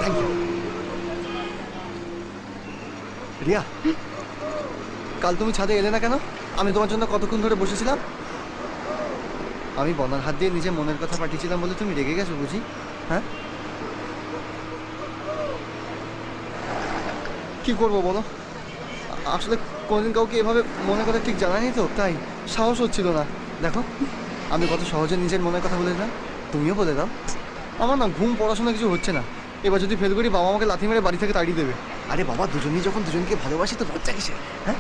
Thank you. Riya, কাল তুমি ছাদে এলে না কেন? আমি তোমার জন্য কতক্ষণ ধরে বসেছিলাম। আমি বনার হাত দিয়ে নিজের মনের কথা পাঠিয়েছিলাম বলে তুমি রেগে গেছো বুঝি? হ্যাঁ, কি করবো বলো? আসলে কোনোদিন কাউকে এভাবে মনের কথা ঠিক জানানি তো, তাই সাহস হচ্ছিল না। দেখো আমি কত সহজে নিজের মনের কথা বলে দিলাম, তুমিও বলে দাও। আমার না ঘুম পড়াশোনা কিছু হচ্ছে না। এবার যদি ফেল করি বাবা আমাকে লাথি মেরে বাড়ি থেকে তাড়িয়ে দেবে। আরে বাবা, দুজনেই যখন দুজনকে ভালোবাসি তো লজ্জা কিসে? হ্যাঁ,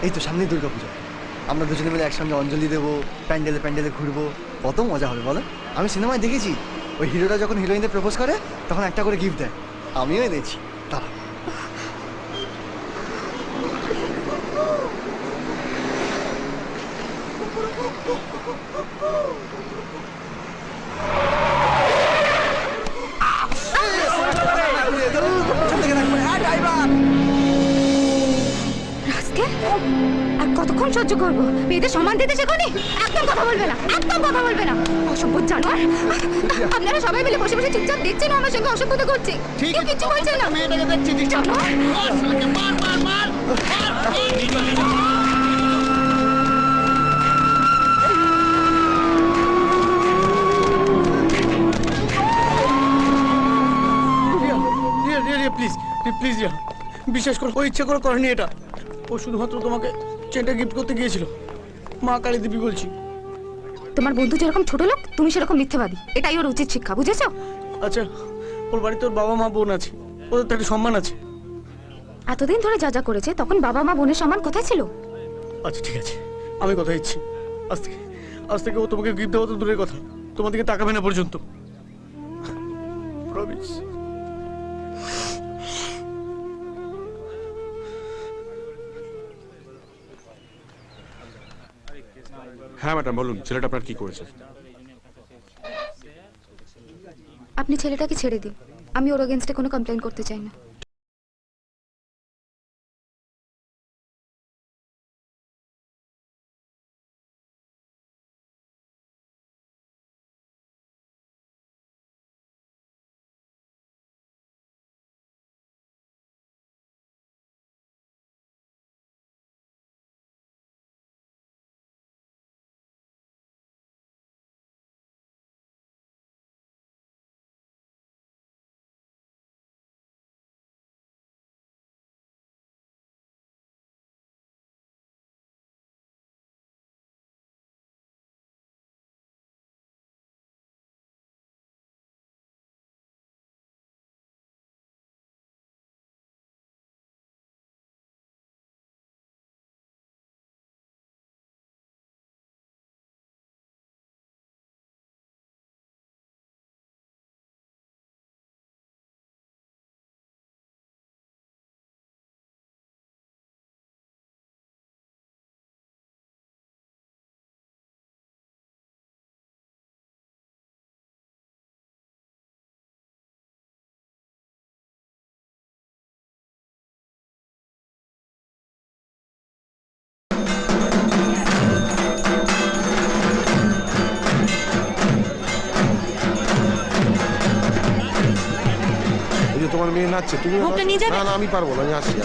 এই তো সামনে দুর্গা পুজো, আমরা দুজনে মিলে একসঙ্গে অঞ্জলি দেবো, প্যান্ডেলে প্যান্ডেলে ঘুরবো, কত মজা হবে বলো? আমি সিনেমায় দেখেছি ওই হিরোরা যখন হিরোইনদের প্রপোজ করে তখন একটা করে গিফট দেয়, আমিও এনেছি। তারা আর কতক্ষণ সহ্য করবো? মেয়েদের সম্মান দিতে শেখোনি? একদম কথা বলবে না, একদম কথা বলবে না, অসভ্য জানোয়ার। আপনারা সবাই মিলে বসে বসে চুপচাপ দেখছেন আমার সঙ্গে অসভ্যতা করছে, কেউ কিচ্ছু বলছেন না। প্লিজ প্লিজ রিয়া, বিশ্বাস করো ও ইচ্ছে করে করেনি এটা। ও শুধুমাত্র তোমাকে চেনটা গিফট করতে গিয়েছিল। মা কালী দেবী বলছি। তোমার বন্ধু যেরকম ছোট লোক, তুমি সেরকম মিথ্যেবাদী, এটাই ওর উচিত শিক্ষা, বুঝেছো? আচ্ছা, ওর বাড়িতে ওর বাবা মা বোন আছে, ওদের তো একটা সম্মান আছে। এতদিন ধরে যা যা করেছে তখন বাবা মা বোনের সম্মান কোথায় ছিল? আচ্ছা ঠিক আছে, আমি কথা দিচ্ছি, আজ থেকে ও তোমাকে গিফট দেওয়া তো দূরের কথা, তোমার দিকে তাকাবে না পর্যন্ত। প্রমিস। হ্যাঁ ম্যাডাম বলুন, ছেলেটা আপনার কি করেছে? আপনি ছেলেটাকে ছেড়ে দিন, আমি ওর এগেইনস্টে কোনো কমপ্লেইন করতে চাই না। তোমার মেয়ে নাচছে, তুমি না না আমি পারবো না, আমি আসছি।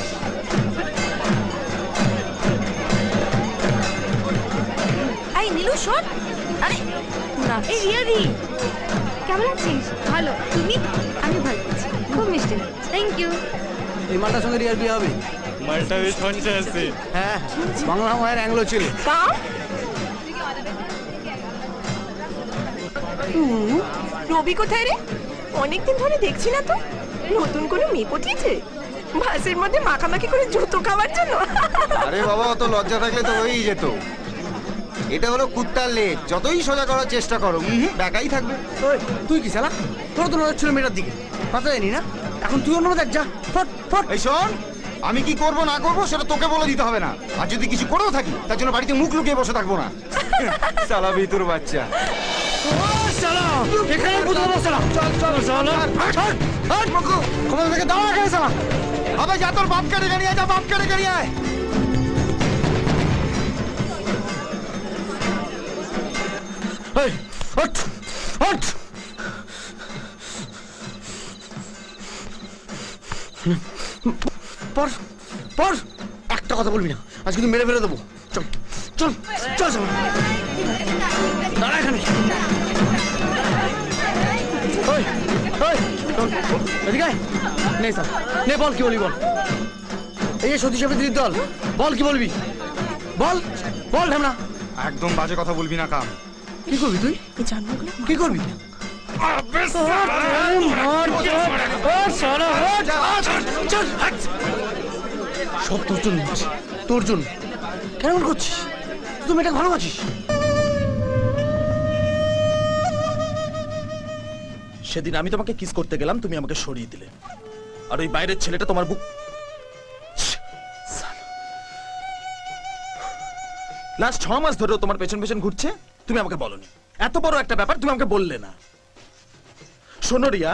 এই নীলু শোন, আরে না এই রিয়াদি কেমন আছিস? ভালো, তুমি? আমি ভালো আছি, খুব মিষ্টি। Thank you. এই মালটার সঙ্গে রিয়ার বিয়ে হবে? মালটা বেশ ফঞ্চে আছে। হ্যাঁ, বাংলা মায়ের অ্যাংলো ছিল। রবি কোথায় রে? অনেকদিন ধরে দেখছি না তো। নতুন কোনো মেয়ে পটিয়েছে বাসের মধ্যে মাখামাখি করে জুতো খাওয়ার জন্য? আরে বাবা, অত লজ্জা থাকলে তো হয়েই যেত। এটা হলো কুত্তার লেজ, যতই সোজা করার চেষ্টা করো বেকাই থাকবে। তুই কি শালা? তোর তো নজর ছিল মেয়েটার দিকে, কথা জানি না। এখন তুই অন্য দেখ, যা ফট ফট। এই শোন, আমি কি করব না করব সেটা তোকে বলে দিতে হবে না। আর যদি কিছু করেও থাকি তার জন্য বাড়িতে মুখ লুকিয়ে বসে থাকবো না। শালা ভিতুর বাচ্চা। এখানে বুঝাবো শালা। চল চল শালা, হাট মুখ কোথা থেকে দাঁড়া গেছে শালা। আবে যা, তোর বাপ কেটে গাড়ি আয়, যা বাপ কেটে গাড়ি আয়। এই হট হট। পর পর একটা কথা বলবি না, আজ কিন্তু মেরে ফেলে দেবো। চল চল চল চল, দাঁড়া এখানে। ওই ওই শোন, এদিকে আয়। নে স্যার, নে বল কি বলবি বল। এই যে সতীশ সাহেবের দিদির দল, বল কি বলবি, বল বল ঢামনা। একদম বাজে কথা বলবি না কাম। কি করবি তুই, এই জানোয়ারগুলো কি করবি? সব তোর জন্য হচ্ছে, তোর জন্য। কেমন করছিস তুই, মেয়েটাকে ভালোবাসিস? সেদিন আমি তোমাকে কিস করতে গেলাম, তুমি আমাকে সরিয়ে দিলে, আর ওই বাইরের ছেলেটা তোমার বুক। লাস্ট 6 মাস ধরে তোমার পেছন পেছন ঘুরছে, তুমি আমাকে বলনি। এত বড় একটা ব্যাপার তুমি আমাকে বললে না। শোনো রিয়া,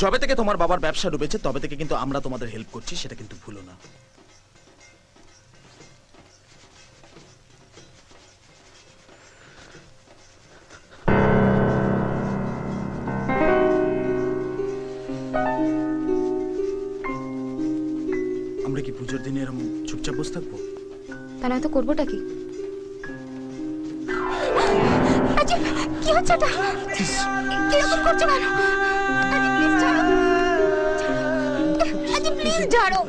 যবে থেকে তোমার বাবার ব্যবসা ডুবেছে তবে থেকে কিন্তু আমরা তোমাদের হেল্প করছি, সেটা কিন্তু ভুলো না। আমরা কি পুজোর দিনে এরকম চুপচাপ বসে থাকবো? তা নয়তো করবোটা কি? আচ্ছা, কি হচ্ছে এটা? কিরকম করছো কেন? আচ্ছা প্লিজ ছাড়ো।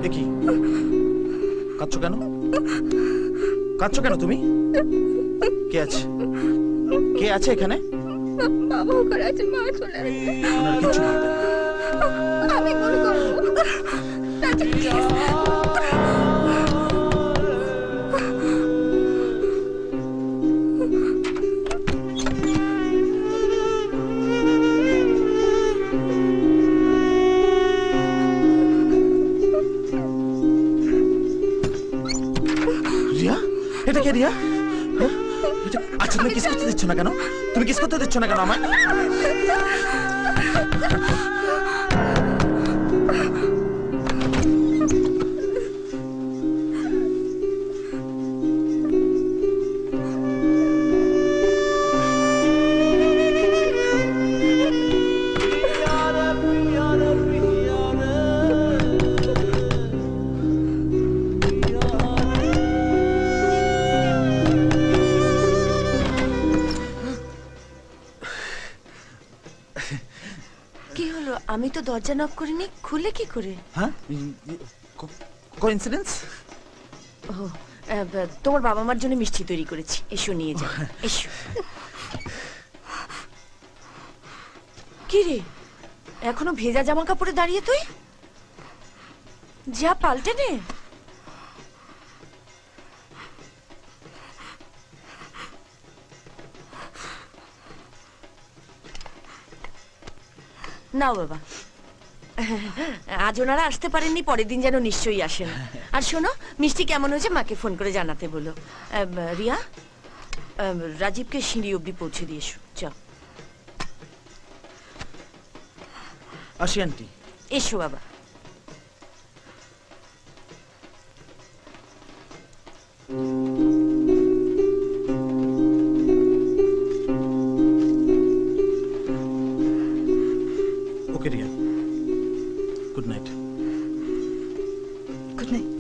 দেখি কাঁদছো কেন, কাঁদছো কেন তুমি? কে আছে, কে আছে এখানে? বাবা ওখানে আছে, মা চলে আসবে। ওনার কিচ্ছু ভাববেন না। আমি ভুল করবো। আচ্ছা প্লিজ। রিয়া, এটা কে রিয়া? হ্যাঁ? আচ্ছা তুমি কিস করতে দিচ্ছ না কেন, তুমি কিস করতে দিচ্ছ না কেন আমায়? কি হলো? আমি তো দরজা নক করিনি, খুলে কি করে? হ্যাঁ, কোইন্সিডেন্স? ও, তোমার বাবা মার জন্য মিষ্টি তৈরি করেছি, এসো নিয়ে যাও, এসো। কি রে, এখনো ভেজা জামা কাপড়ে দাঁড়িয়ে তুই? যা পাল্টে নে। নাও বাবা। আজ ওনারা আসতে পারেননি, পরের দিন যেন নিশ্চয়ই আসেন। আর শোনো, মিষ্টি কেমন হয়েছে মাকে ফোন করে জানাতে বলো। রিয়া, রাজীবকে সিঁড়ি অব্দি পৌঁছে দিয়ে এসো, যাও। আসি আন্টি। এসো বাবা। Okay Riya, good night. Good night.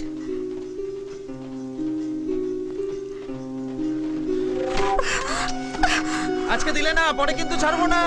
আজকে দিলে না, পরে কিন্তু ছাড়বো না।